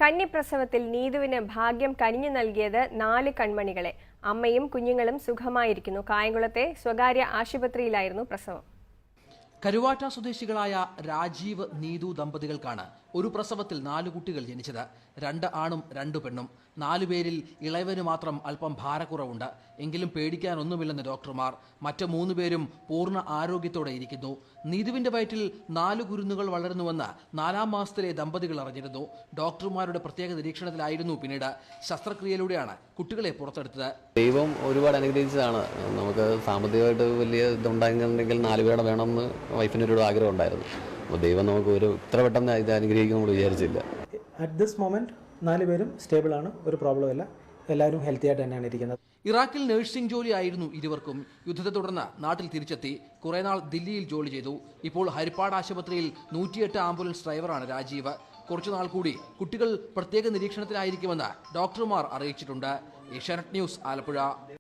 കന്നിപ്രസവത്തിൽ നീതുവിന് ഭാഗ്യം കനിഞ്ഞു നൽകിയത് 4 കൺമണികളെ. അമ്മയും കുഞ്ഞുങ്ങളും സുഖമായിരിക്കുന്നു. കായംകുളത്തെ സ്വകാര്യ ആശുപത്രിയിലായിരുന്നു പ്രസവം. കരുവാറ്റ സ്വദേശികളായ രാജീവ് നീതു ദമ്പതികൾക്കാണ് ഒരു പ്രസവത്തിൽ 4 കുട്ടികൾ ജനിച്ചത്. 2 ആണും 2 പെണ്ണും. 4 പേരിൽ ഇളയവന് മാത്രം അല്പം ഭാരക്കുറവുണ്ട്. എങ്കിലും പേടിക്കാനൊന്നുമില്ലെന്ന് ഡോക്ടർമാർ. മറ്റ് 3 പേരും പൂർണ്ണ ആരോഗ്യത്തോടെ ഇരിക്കുന്നു. നീതുവിന്റെ വയറ്റിൽ 4 കുരുന്നുകൾ വളരുന്നുവെന്ന് 4-ാം മാസത്തിലെ ദമ്പതികൾ അറിഞ്ഞിരുന്നു. ഡോക്ടർമാരുടെ പ്രത്യേക നിരീക്ഷണത്തിലായിരുന്നു പിന്നീട് ശസ്ത്രക്രിയയിലൂടെയാണ് കുട്ടികളെ പുറത്തെടുത്തത്. ദൈവം ഒരുപാട് അനുഗ്രഹിച്ചതാണ്. നമുക്ക് സാമ്പത്തികമായിട്ട് വലിയ ഇതുണ്ടായിരുന്നെങ്കിൽ 4 പേരുടെ വേണമെന്ന് വൈഫിനൊരു ആഗ്രഹം ഉണ്ടായിരുന്നു. അപ്പോൾ ദൈവം നമുക്ക് ഇത്ര പെട്ടെന്ന് ഇത് അനുഗ്രഹിക്കും നമ്മൾ വിചാരിച്ചില്ല. അറ്റ് ദിസ് മൊമെന്റ് 4 പേരും സ്റ്റേബിൾ ആണ്, ഒരു പ്രോബ്ലം ഇല്ല, എല്ലാവരും ഹെൽത്തി ആയിട്ട് തന്നെയാണ് ഇരിക്കുന്നത്. ഇറാഖിൽ നഴ്സിംഗ് ജോലിയായിരുന്നു ഇരുവർക്കും. യുദ്ധത്തെ തുടർന്ന് നാട്ടിൽ തിരിച്ചെത്തി. കുറെ നാൾ ദില്ലിയിൽ ജോലി ചെയ്തു. ഇപ്പോൾ ഹരിപ്പാട് ആശുപത്രിയിൽ 108 ആംബുലൻസ് ഡ്രൈവറാണ് രാജീവ്. കുറച്ചുനാൾ കൂടി കുട്ടികൾ പ്രത്യേക നിരീക്ഷണത്തിലായിരിക്കുമെന്ന് ഡോക്ടർമാർ അറിയിച്ചിട്ടുണ്ട്. ഏഷ്യാനെറ്റ് ന്യൂസ്, ആലപ്പുഴ.